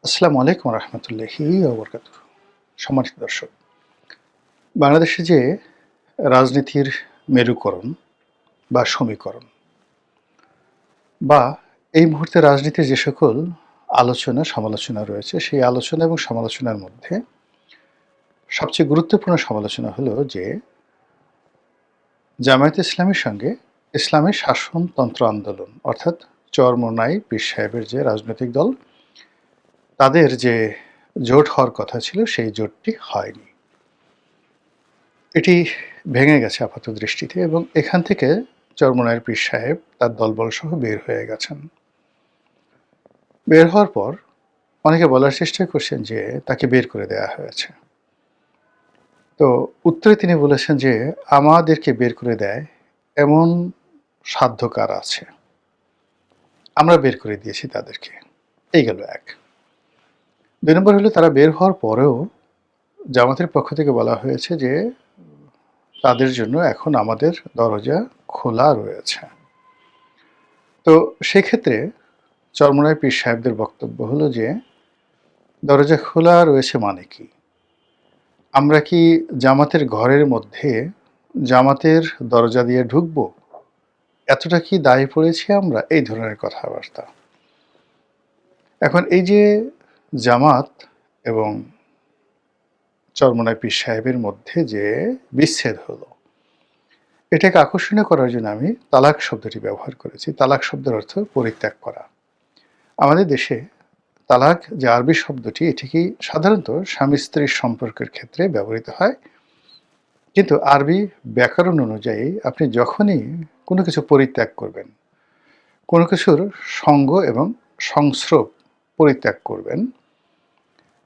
আসসালামু আলাইকুম রহমতুল্লাহি ওবরকাতুহ। সম্মানিত দর্শক, বাংলাদেশে যে রাজনীতির মেরুকরণ বা সমীকরণ বা এই মুহূর্তে রাজনীতির যে সকল আলোচনা সমালোচনা রয়েছে, সেই আলোচনা এবং সমালোচনার মধ্যে সবচেয়ে গুরুত্বপূর্ণ সমালোচনা হলো যে জামায়াতে ইসলামীর সঙ্গে ইসলামী শাসনতন্ত্র আন্দোলন অর্থাৎ চরমোনাই পীর সাহেবের যে রাজনৈতিক দল, তাদের যে জোট হওয়ার কথা ছিল সেই জোটটি হয়নি। এটি ভেঙে গেছে আপাত দৃষ্টিতে এবং এখান থেকে চরমোনাইয়ের পীর সাহেব তার দলবলসহ বের হয়ে গেছেন। বের হওয়ার পর অনেকে বলার চেষ্টা করছেন যে তাকে বের করে দেয়া হয়েছে। তো উত্তরে তিনি বলেছেন যে আমাদেরকে বের করে দেয় এমন সাধ্য কার আছে? আমরা বের করে দিয়েছি তাদেরকে। এই গেল এক। ২ নম্বর হলো তারা বের হওয়ার পরেও জামাতের পক্ষ থেকে বলা হয়েছে যে তাদের জন্য এখন আমাদের দরজা খোলা রয়েছে। তো সেক্ষেত্রে চরমোনাই পীর সাহেবদের বক্তব্য হলো যে দরজা খোলা রয়েছে মানে কি? আমরা কি জামাতের ঘরের মধ্যে জামাতের দরজা দিয়ে ঢুকবো? এতটা কি দায়ে পড়েছি আমরা? এই ধরনের কথাবার্তা। এখন এই যে জামাত এবং চরমোনাই পীর সাহেবের মধ্যে যে বিচ্ছেদ হলো, এটাকে আকর্ষণীয় করার জন্য আমি তালাক শব্দটি ব্যবহার করেছি। তালাক শব্দের অর্থ পরিত্যাগ করা। আমাদের দেশে তালাক যে আরবি শব্দটি, এটি কি সাধারণত স্বামী স্ত্রীর সম্পর্কের ক্ষেত্রে ব্যবহৃত হয়, কিন্তু আরবি ব্যাকরণ অনুযায়ী আপনি যখনই কোনো কিছু পরিত্যাগ করবেন, কোনো কিছুর সঙ্গ এবং সংস্রব পরিত্যাগ করবেন,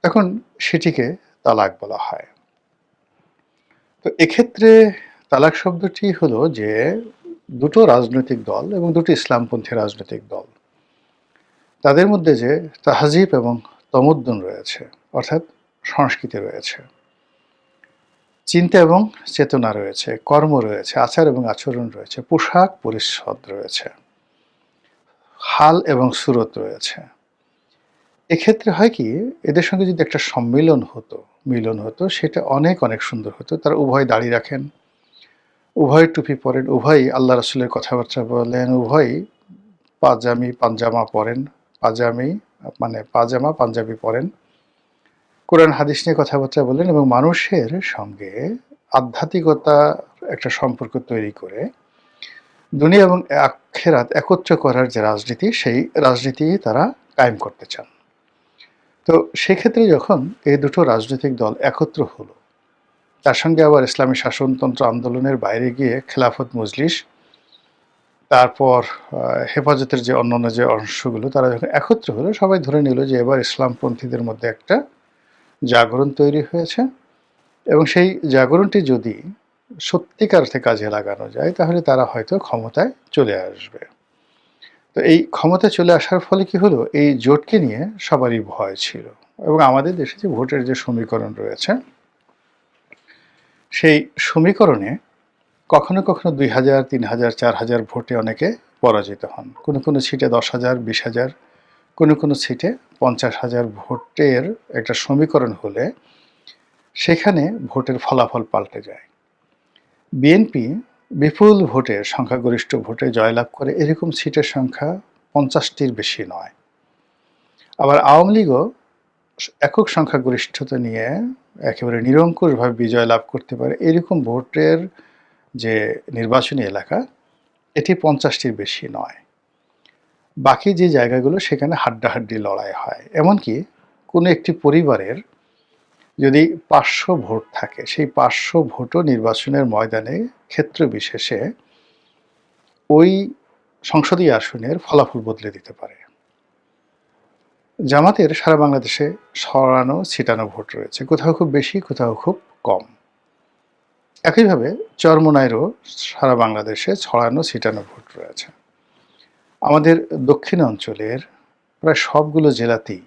তখন সেটিকে তালাক বলা হয়। তো এক্ষেত্রে তালাক শব্দটি হলো যে দুটো রাজনৈতিক দল এবং দুটো ইসলামপন্থী রাজনৈতিক দল, তাদের মধ্যে যে তাহজিব এবং তমদ্দুন রয়েছে, অর্থাৎ সংস্কৃতি রয়েছে, চিন্তা এবং চেতনা রয়েছে, কর্ম রয়েছে, আচার এবং আচরণ রয়েছে, পোশাক পরিচ্ছদ রয়েছে, হাল এবং সুরত রয়েছে। এক্ষেত্রে হয় কি, এদের সঙ্গে যদি একটা মিলন হতো, সেটা অনেক অনেক সুন্দর হতো। তারা উভয় দাড়ি রাখেন, উভয় টুপি পরেন, উভয়ই আল্লাহ রাসূলের কথাবার্তা বলেন, উভয়ই পাঞ্জামা পরেন, পাজামা পাঞ্জাবি পরেন, কোরআন হাদিস নিয়ে কথাবার্তা বলেন এবং মানুষের সঙ্গে আধ্যাত্মিকতার একটা সম্পর্ক তৈরি করে দুনিয়া এবং আখিরাত একত্র করার যে রাজনীতি, সেই রাজনীতি তারা কায়েম করতে চান। তো সেক্ষেত্রে যখন এই দুটো রাজনৈতিক দল একত্র হলো, তার সঙ্গে আবার ইসলামী শাসনতন্ত্র আন্দোলনের বাইরে গিয়ে খেলাফত মজলিস, তারপর হেফাজতের যে অন্যান্য যে অংশগুলো, তারা যখন একত্র হলো, সবাই ধরে নিল যে এবার ইসলামপন্থীদের মধ্যে একটা জাগরণ তৈরি হয়েছে এবং সেই জাগরণটি যদি সত্যিকার অর্থে কাজে লাগানো যায়, তাহলে তারা হয়তো ক্ষমতায় চলে আসবে। তো এই ক্ষমতায় চলে আসার ফলে কি হলো, এই জোটকে নিয়ে সবারই ভয় ছিল এবং আমাদের দেশে যে ভোটের যে সমীকরণ রয়েছে, সেই সমীকরণে কখনো কখনো ২,০০০, ৩,০০০, ৪,০০০ ভোটে অনেকে পরাজিত হন। কোনো কোনো সিটে ১০,০০০, ২০,০০০, কোনো কোনো সিটে ৫০,০০০ ভোটের একটা সমীকরণ হলে সেখানে ভোটের ফলাফল পাল্টে যায়। বিএনপি বিপুল ভোটে, সংখ্যাগরিষ্ঠ ভোটে জয়লাভ করে, এরকম সিটের সংখ্যা ৫০টির বেশি নয়। আবার আওয়ামী লীগও একক সংখ্যাগরিষ্ঠতা নিয়ে একেবারে নিরঙ্কুশভাবে বিজয় লাভ করতে পারে, এরকম ভোটের যে নির্বাচনী এলাকা, এটি ৫০টির বেশি নয়। বাকি যে জায়গাগুলো, সেখানে হাড্ডাহাড্ডি লড়াই হয়। এমনকি কোনো একটি পরিবারের যদি ৫০০ ভোট থাকে, সেই ৫০০ ভোটও নির্বাচনের ময়দানে ক্ষেত্র বিশেষে ওই সংসদীয় আসনের ফলাফল বদলে দিতে পারে। জামাতের সারা বাংলাদেশে ছড়ানো ছিটানো ভোট রয়েছে, কোথাও খুব বেশি, কোথাও খুব কম। একইভাবে চরমোনাইয়েরও সারা বাংলাদেশে ছড়ানো ছিটানো ভোট রয়েছে। আমাদের দক্ষিণ অঞ্চলের প্রায় সবগুলো জেলাতেই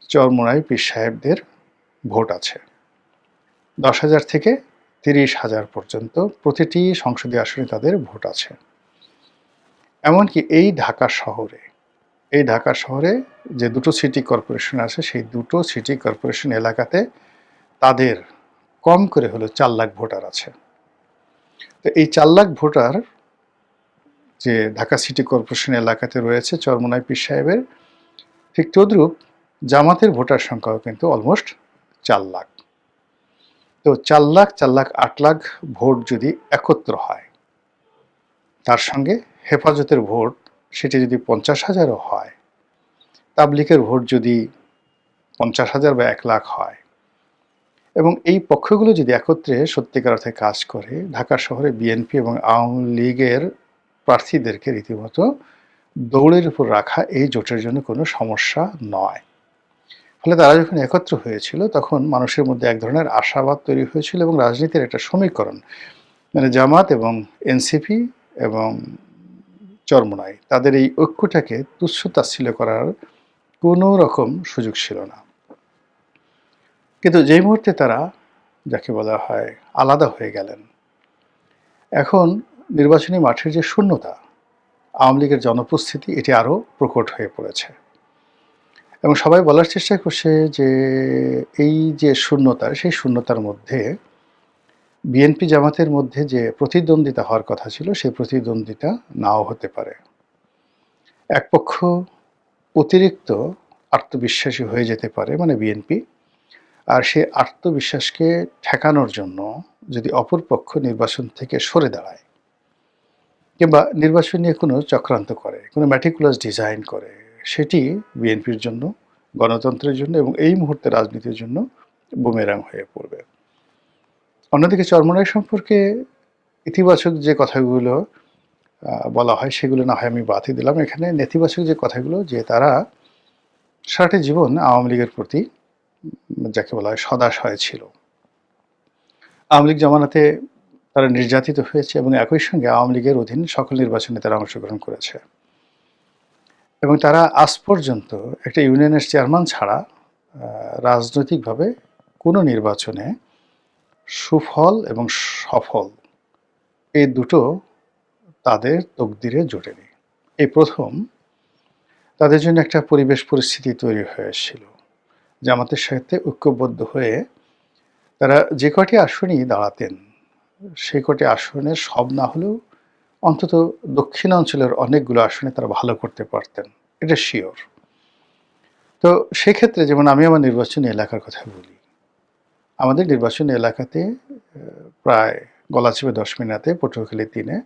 চরমোনাই পীর সাহেবদের ভোট আছে। ১০,০০০ থেকে ৩০,০০০ পর্যন্ত প্রতিটি সংসদীয় আসনে তাদের ভোট আছে। এমনকি এই ঢাকা শহরে এই ঢাকা শহরে যে দুটো সিটি কর্পোরেশন আছে, সেই দুটো সিটি কর্পোরেশন এলাকাতে তাদের কম করে হলো 4 লাখ ভোটার আছে। তো এই 4 লাখ ভোটার যে ঢাকা সিটি কর্পোরেশন এলাকাতে রয়েছে চরমোনাই পীর সাহেবের, ঠিক তদ্রূপ জামাতের ভোটার সংখ্যাও কিন্তু অলমোস্ট 4 লাখ। তো 4 লাখ, 4 লাখ, 8 লাখ ভোট যদি একত্র হয়, তার সঙ্গে হেফাজতের ভোট সেটি যদি 50,000ও হয়, তাবলিগের ভোট যদি 50,000 বা 1 লাখ হয়, এবং এই পক্ষগুলো যদি একত্রে সত্যিকার অর্থে কাজ করে, ঢাকা শহরে বিএনপি এবং আওয়ামী লীগের প্রার্থীদেরকে রীতিমতো দৌড়ের উপর রাখা এই জোটের জন্য কোনো সমস্যা নয়। ফলে তারা যখন একত্র হয়েছিল তখন মানুষের মধ্যে এক ধরনের আশাবাদ তৈরি হয়েছিল এবং রাজনীতির একটা সমীকরণ, মানে জামাত এবং এনসিপি এবং চরমোনাই, তাদের এই ঐক্যটাকে তুচ্ছ তাচ্ছিল্য করার কোনো রকম সুযোগ ছিল না। কিন্তু যেই মুহূর্তে তারা, যাকে বলা হয়, আলাদা হয়ে গেলেন, এখন নির্বাচনী মাঠের যে শূন্যতা, আওয়ামী লীগের জনপ্রস্তুতি, এটি আরও প্রকট হয়ে পড়েছে। এবং সবাই বলার চেষ্টা করছে যে এই যে শূন্যতা, সেই শূন্যতার মধ্যে বিএনপি জামাতের মধ্যে যে প্রতিদ্বন্দ্বিতা হওয়ার কথা ছিল, সেই প্রতিদ্বন্দ্বিতা নাও হতে পারে। এক পক্ষ অতিরিক্ত আত্মবিশ্বাসী হয়ে যেতে পারে, মানে বিএনপি, আর সেই আত্মবিশ্বাসকে ঠেকানোর জন্য যদি অপর পক্ষ নির্বাচন থেকে সরে দাঁড়ায় কিংবা নির্বাচন নিয়ে কোনো চক্রান্ত করে, কোনো ম্যাটিকুলাস ডিজাইন করে, সেটি বিএনপির জন্য, গণতন্ত্রের জন্য এবং এই মুহূর্তে রাজনীতির জন্য বুমেরাং হয়ে পড়বে। অন্যদিকে চরমোনাই সম্পর্কে ইতিবাচক যে কথাগুলো বলা হয়, সেগুলো না হয় আমি বাদই দিলাম। এখানে নেতিবাচক যে কথাগুলো, যে তারা সারাটি জীবন আওয়ামী লীগের প্রতি, যাকে বলা হয়, সদাশয় ছিল। আওয়ামী লীগ জামানাতে তারা নির্যাতিত হয়েছে এবং একই সঙ্গে আওয়ামী লীগের অধীন সকল নির্বাচনে তারা অংশগ্রহণ করেছে এবং তারা আজ পর্যন্ত একটা ইউনিয়নের চেয়ারম্যান ছাড়া রাজনৈতিকভাবে কোনো নির্বাচনে সুফল এবং সফল, এই দুটো তাদের তকদিরে জোটেনি। এই প্রথম তাদের জন্য একটা পরিবেশ পরিস্থিতি তৈরি হয়েছিল, জামাতের সাথে ঐক্যবদ্ধ হয়ে তারা যে কটি আসনই দাঁড়াতেন, সেই কটি আসনের সব না হলেও অন্তত দক্ষিণাঞ্চলের অনেকগুলো আসনে তারা ভালো করতে পারতেন, এটা শিওর। তো সেক্ষেত্রে যেমন আমি আমার নির্বাচনী এলাকার কথা বলি, আমাদের নির্বাচনী এলাকাতে প্রায় গলাচিপা 10 মিনাতে, পটুয়াখালী 3-এ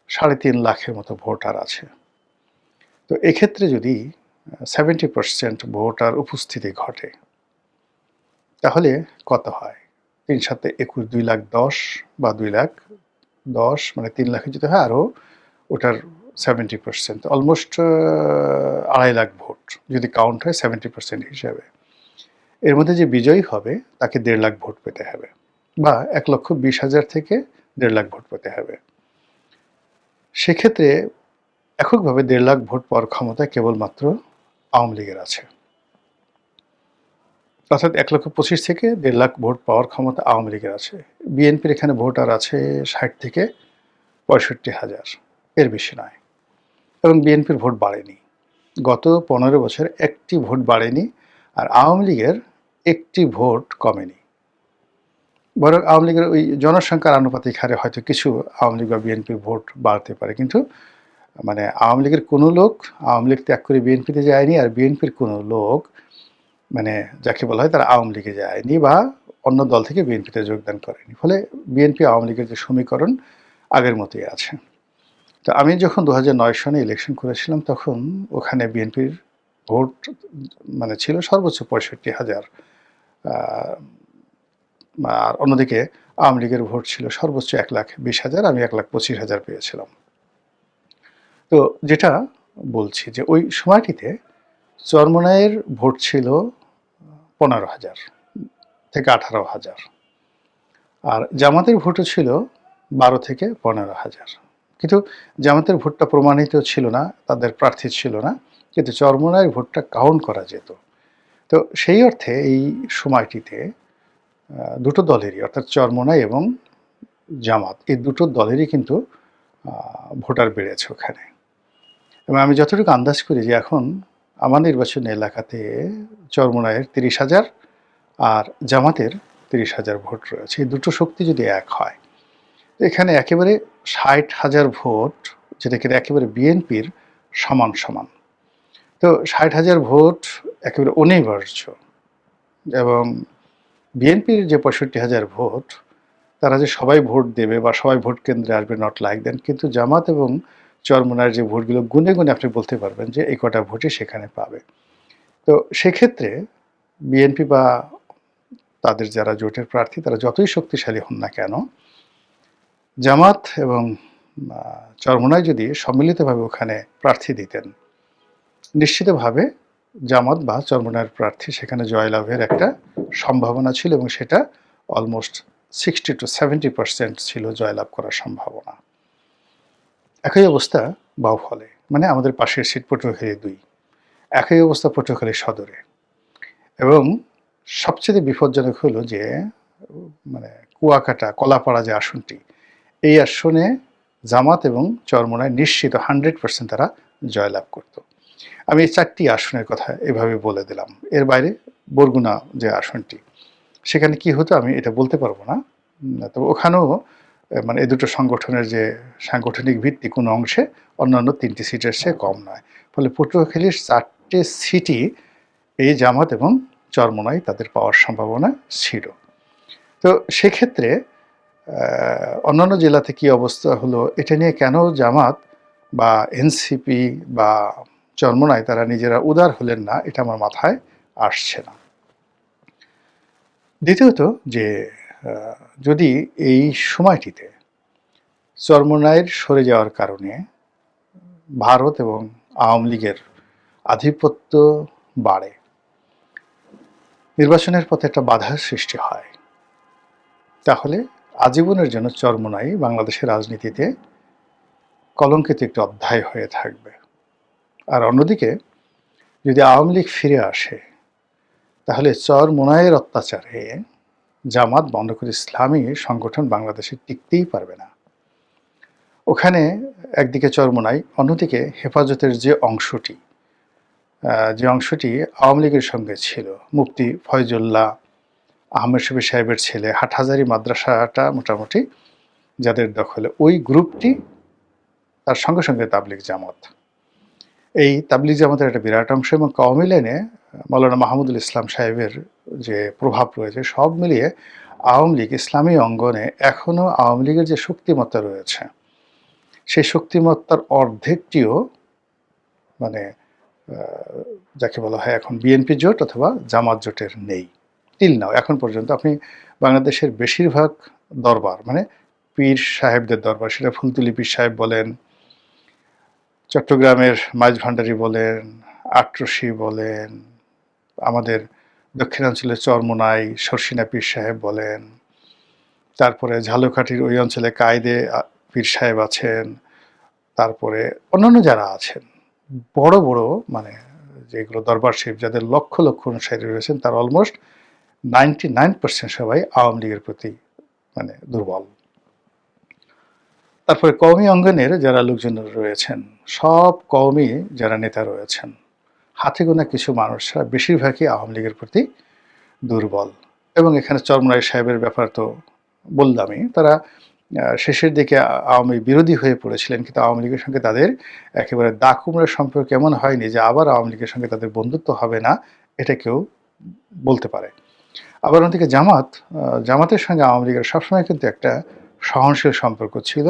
3.5 লাখের মতো ভোটার আছে। তো এক্ষেত্রে যদি 70% ভোটার উপস্থিতি ঘটে, তাহলে কত হয়? 3 সাথে 21, 2 লাখ 10 বা 2 লাখ 10, মানে 3 লাখে যদি হয়, আরও ওটার 70%, অলমোস্ট 2.5 লাখ ভোট যদি কাউন্ট হয় 70% হিসাবে। এর মধ্যে যে বিজয়ী হবে তাকে 1.5 লাখ ভোট পেতে হবে, বা 1,20,000 থেকে 1.5 লাখ ভোট পেতে হবে। সেক্ষেত্রে এককভাবে 1.5 লাখ ভোট পাওয়ার ক্ষমতা কেবলমাত্র আওয়ামী লীগের আছে। অর্থাৎ 1,25,000 থেকে 1.5 লাখ ভোট পাওয়ার ক্ষমতা আওয়ামী লীগের আছে। বিএনপির এখানে ভোটার আছে 60 থেকে 65,000, এর বেশি নয়। এবং বিএনপির ভোট বাড়েনি, গত 15 বছর একটি ভোট বাড়েনি, আর আওয়ামী লীগের একটি ভোট কমেনি। বরং আওয়ামী লীগের ওই জনসংখ্যার আনুপাতিক হারে হয়তো কিছু আওয়ামী লীগ বা বিএনপির ভোট বাড়তে পারে, কিন্তু মানে আওয়ামী লীগের কোনো লোক আওয়ামী লীগ ত্যাগ করে বিএনপিতে যায়নি, আর বিএনপির কোনো লোক, মানে যাকে বলা হয়, তারা আওয়ামী লীগে যায়নি বা অন্য দল থেকে বিএনপিতে যোগদান করেনি। ফলে বিএনপি আওয়ামী লীগের যে সমীকরণ আগের মতোই আছে। তো আমি যখন 2009 সনে ইলেকশন করেছিলাম, তখন ওখানে বিএনপির ভোট মানে ছিল সর্বোচ্চ 65,000, আর অন্যদিকে আওয়ামী লীগের ভোট ছিল সর্বোচ্চ 1,20,000, আমি 1,25,000 পেয়েছিলাম। তো যেটা বলছি যে ওই সময়টিতে চরমোনাইয়ের ভোট ছিল 15,000 থেকে 18,000, আর জামাতের ভোটও ছিল 12 থেকে 15,000। কিন্তু জামাতের ভোটটা প্রমাণিত ছিল না, তাদের প্রার্থী ছিল না, কিন্তু চরমোনাইয়ের ভোটটা কাউন্ট করা যেত। তো সেই অর্থে এই সময়টিতে দুটো দলেরই, অর্থাৎ চরমোনাই এবং জামাত, এই দুটো দলেরই কিন্তু ভোটার বেড়েছে ওখানে। এবং আমি যতটুকু আন্দাজ করি যে এখন আমার নির্বাচনী এলাকাতে চরমোনাইয়ের ৩০,০০০ আর জামাতের ৩০,০০০ ভোট রয়েছে। এই দুটো শক্তি যদি এক হয়, এখানে একেবারে ৬০,০০০ ভোট, যেটা কিনা একেবারে বিএনপির সমান সমান। তো ৬০,০০০ ভোট একেবারে অনিবার্য, এবং বিএনপির যে ৬৫,০০০ ভোট, তারা যে সবাই ভোট দেবে বা সবাই ভোট কেন্দ্রে আসবে, নট লাইক দ্যাট। কিন্তু জামাত এবং চরমোনাইয়ের যে ভোটগুলো গুনে গুনে আপনি বলতে পারবেন যে এই কটা ভোটই সেখানে পাবে। তো সেক্ষেত্রে বিএনপি বা তাদের যারা জোটের প্রার্থী, তারা যতই শক্তিশালী হন না কেন, জামাত এবং চরমোনাই যদি সম্মিলিতভাবে ওখানে প্রার্থী দিতেন, নিশ্চিতভাবে জামাত বা চরমোনাইয়ের প্রার্থী সেখানে জয়লাভের একটা সম্ভাবনা ছিল, এবং সেটা অলমোস্ট 60 to 70% ছিল জয়লাভ করার সম্ভাবনা। একই অবস্থা বাউফলে, মানে আমাদের পাশের সিট পটুয়াখালী ২, একই অবস্থা পটুয়াখালী সদরে। এবং সবচেয়ে বিপজ্জনক হলো যে মানে কুয়াকাটা কলাপাড়া যে আসনটি, এই আসনে জামাত এবং চরমোনাই নিশ্চিত 100% তারা জয়লাভ করত। আমি এই ৪টি আসনের কথা এভাবে বলে দিলাম। এর বাইরে বরগুনা যে আসনটি, সেখানে কি হতো আমি এটা বলতে পারবো না। তবে ওখানেও মানে এই দুটো সংগঠনের যে সাংগঠনিক ভিত্তি কোনো অংশে অন্যান্য ৩টি সিটের চেয়ে কম নয়। ফলে পটুয়াখালীর ৪টে সিটই এই জামাত এবং চরমোনাই তাদের পাওয়ার সম্ভাবনা ছিল। তো সেক্ষেত্রে অন্যান্য জেলাতে কি অবস্থা হলো, এটা নিয়ে কেন জামাত বা এনসিপি বা চরমোনাই তারা নিজেরা উদার হলেন না, এটা আমার মাথায় আসছে না। দ্বিতীয়ত যে যদি এই সময়টিতে চরমোনাইয়ের সরে যাওয়ার কারণে ভারত এবং আওয়ামী লীগের আধিপত্য বাড়ে, নির্বাচনের পথে একটা বাধার সৃষ্টি হয়, তাহলে আজীবনের জন্য চরমোনাই বাংলাদেশের রাজনীতিতে কলঙ্কিত একটি অধ্যায় হয়ে থাকবে। আর অন্যদিকে যদি আওয়ামী লীগ ফিরে আসে, তাহলে চরমোনাইয়ের অত্যাচারে জামাত বন্ধ করে ইসলামী সংগঠন বাংলাদেশে টিকতেই পারবে না। ওখানে একদিকে চরমোনাই, অন্যদিকে হেফাজতের যে অংশটি আওয়ামী লীগের সঙ্গে ছিল, মুফতি ফয়জুল্লাহ আহমেদ শফি সাহেবের ছেলে, হাটহাজারী মাদ্রাসাটা মোটামুটি যাদের দখলে, ওই গ্রুপটি, তার সঙ্গে সঙ্গে তাবলিগ জামাত, এই তাবলিগ জামাতের একটা বিরাট অংশ, এবং কওমি লাইনে মৌলানা মাহমুদুল ইসলাম সাহেবের যে প্রভাব রয়েছে, সব মিলিয়ে আওয়ামী লীগ ইসলামী অঙ্গনে এখনও আওয়ামী লীগের যে শক্তিমত্তা রয়েছে, সেই শক্তিমত্তার অর্ধেকটিও মানে যাকে বলা হয় এখন বিএনপি জোট অথবা জামাত জোটের নেই। টিল নাও, এখন পর্যন্ত আপনি বাংলাদেশের বেশিরভাগ দরবার, মানে পীর সাহেবদের দরবার, সেটা ফুলতুলি পীর সাহেব বলেন, চট্টগ্রামের মাইজ ভান্ডারী বলেন, আটরশি বলেন, আমাদের দক্ষিণাঞ্চলের চরমোনাই শর্ষিনা পীর সাহেব বলেন, তারপরে ঝালকাঠির ওই অঞ্চলে কায়েদে পীর সাহেব আছেন, তারপরে অন্যান্য যারা আছেন বড় বড় মানে যেগুলো দরবার শরীফ, যাদের লক্ষ লক্ষ অনুসারী রয়েছেন, তার অলমোস্ট 99% সবাই আওয়ামী লীগের প্রতি মানে দুর্বল। তারপরে কওমি অঙ্গনের যারা লোকজন রয়েছেন, সব কওমি যারা নেতা রয়েছেন, হাতে গোনা কিছু মানুষরা বেশিরভাগই আওয়ামী লীগের প্রতি দুর্বল। এবং এখানে চরমোনাই সাহেবের ব্যাপার তো বললামই, তারা শেষের দিকে আওয়ামী বিরোধী হয়ে পড়েছিলেন, কিন্তু আওয়ামী লীগের সঙ্গে তাদের একেবারে দা কুমড়োর সম্পর্ক এমন হয়নি যে আবার আওয়ামী লীগের সঙ্গে তাদের বন্ধুত্ব হবে না, এটা কেউ বলতে পারে। আবার অন্যদিকে জামাতের সঙ্গে আওয়ামী লীগের সবসময় কিন্তু একটা সহনশীল সম্পর্ক ছিল,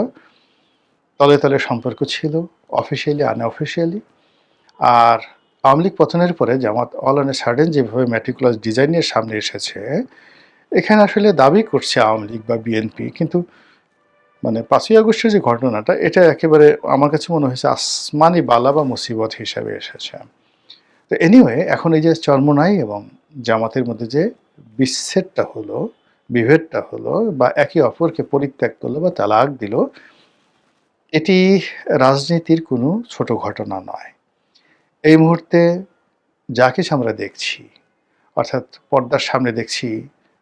তলে তলে সম্পর্ক ছিল, অফিসিয়ালি আনঅফিসিয়ালি। আর আওয়ামী লীগ পতনের পরে জামাত অল অন এ সাডেন যেভাবে ম্যাটিকুলাস ডিজাইন নিয়ে সামনে এসেছে, এখানে আসলে দাবি করছে আওয়ামী লীগ বা বিএনপি, কিন্তু মানে 5ই আগস্টের যে ঘটনাটা, এটা একেবারে আমার কাছে মনে হয়েছে আসমানি বালা বা মুসিবত হিসাবে এসেছে। তো এনিওয়ে, এখন এই যে চরমোনাই এবং জামাতের মধ্যে যে বিচ্ছেদটা হলো, বিভেদটা হলো, বা একে অপরকে পরিত্যাগ করলো বা তালাক দিল, এটি রাজনীতির কোনো ছোট ঘটনা নয়। এই মুহূর্তে যা কিছু আমরা দেখছি, অর্থাৎ পর্দার সামনে দেখছি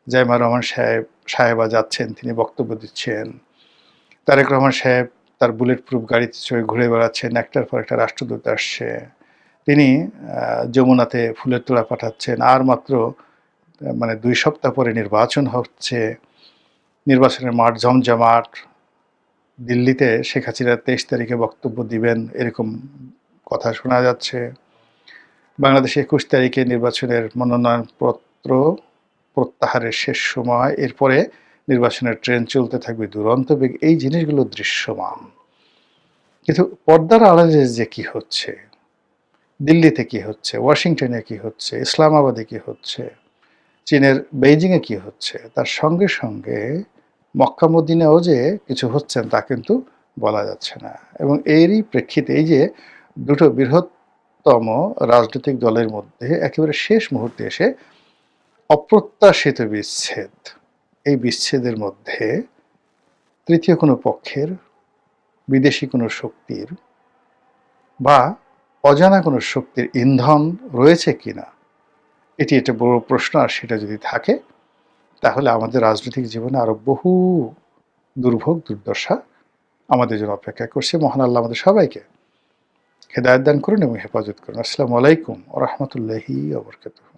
জাইমা রহমান সাহেবা যাচ্ছেন, তিনি বক্তব্য দিচ্ছেন, তারেক রহমান সাহেব তার বুলেট প্রুফ গাড়িতে চড়ে ঘুরে বেড়াচ্ছেন, একটার পর একটা রাষ্ট্রদূত আসছে, তিনি যমুনাতে ফুলের তোড়া পাঠাচ্ছেন, আর মাত্র মানে 2 সপ্তাহ পরে নির্বাচন হচ্ছে, নির্বাচনের মাঠ জমজমাট, দিল্লিতে শেখ হাসিনা 23 তারিখে বক্তব্য দিবেন এরকম কথা শোনা যাচ্ছে, বাংলাদেশে 21 তারিখে নির্বাচনের মনোনয়নপত্র প্রত্যাহারের শেষ সময়, এরপরে নির্বাচনের ট্রেন চলতে থাকবে দুরন্ত বেগ, এই জিনিসগুলো দৃশ্যমান। কিন্তু পর্দার আড়ালে যে কি হচ্ছে, দিল্লিতে কি হচ্ছে, ওয়াশিংটনে কি হচ্ছে, ইসলামাবাদে কি হচ্ছে, চীনের বেইজিংয়ে কি হচ্ছে, তার সঙ্গে সঙ্গে মক্কা মদিনায়ও যে কিছু হচ্ছেন তা কিন্তু বলা যাচ্ছে না। এবং এরই প্রেক্ষিতে এই যে দুটো বৃহত্তম রাজনৈতিক দলের মধ্যে একেবারে শেষ মুহূর্তে এসে অপ্রত্যাশিত বিচ্ছেদ, এই বিচ্ছেদের মধ্যে তৃতীয় কোনো পক্ষের, বিদেশি কোনো শক্তির বা অজানা কোনো শক্তির ইন্ধন রয়েছে কিনা, এটি একটা বড় প্রশ্ন। আর সেটা যদি থাকে তাহলে আমাদের রাজনৈতিক জীবনে আরো বহু দুর্ভোগ দুর্দশা আমাদের জন্য অপেক্ষা করছে। মহান আল্লাহ আমাদের সবাইকে হেদায়েত দান করুন এবং হেফাজত করুন। আসসালামু আলাইকুম ওয়া রাহমাতুল্লাহি ওয়া বারাকাতুহু।